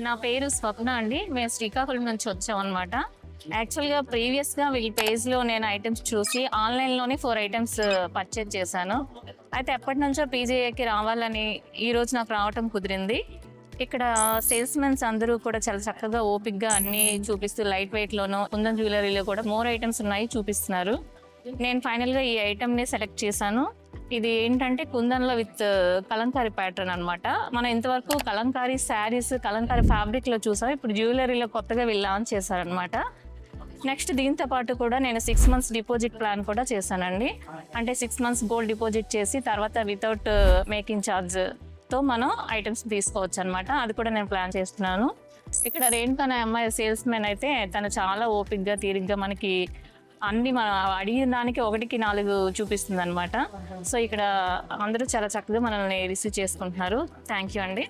నా పేరు స్వప్న అండి. మేము శ్రీకాకుళం నుంచి వచ్చామన్నమాట. యాక్చువల్‌గా ప్రీవియస్‌గా వీళ్ళ పేజ్‌లో నేను ఐటెమ్స్ చూసి ఆన్‌లైన్‌లోనే 4 ఐటెమ్స్ పర్చేజ్ చేశాను. అయితే ఎప్పటినుంచో పీజీఏకి రావాలని ఈరోజు నాకు రావటం కుదిరింది. ఇక్కడ సేల్స్‌మెన్స్ అందరూ కూడా చాలా చక్కగా ఓపికగా అన్నీ చూపిస్తూ లైట్ వెయిట్‌లోనూ కుందన్ జ్యువెలరీలో కూడా మోర్ ఐటెమ్స్ ఉన్నాయి చూపిస్తున్నారు. నేను ఫైనల్‌గా ఈ ఐటెమ్‌ని సెలెక్ట్ చేశాను. ఇది ఏంటంటే కుందన్‌లో విత్ కలంకారీ ప్యాటర్న్ అనమాట. మనం ఇంతవరకు కలంకారీ శారీస్, కలంకారీ ఫ్యాబ్రిక్‌లో చూసాం. ఇప్పుడు జ్యువెలరీలో కొత్తగా వీళ్ళు లాంచ్ చేశారనమాట. నెక్స్ట్ దీంతో పాటు కూడా నేను 6 మంత్స్ డిపాజిట్ ప్లాన్ కూడా చేశానండి. అంటే 6 మంత్స్ గోల్డ్ డిపాజిట్ చేసి తర్వాత వితౌట్ మేకింగ్ ఛార్జ్‌తో మనం ఐటమ్స్ తీసుకోవచ్చు అనమాట. అది కూడా నేను ప్లాన్ చేస్తున్నాను. ఇక్కడ రేణుక అనే అమ్మాయి సేల్స్‌మెన్ అయితే తను చాలా ఓపికగా, తీరిగ్గా మనకి అన్ని మనం అడిగిన దానికి 1కి 4 చూపిస్తుంది అనమాట. సో ఇక్కడ అందరూ చాలా చక్కగా మనల్ని రిసీవ్ చేసుకుంటున్నారు. థ్యాంక్ యూ అండి.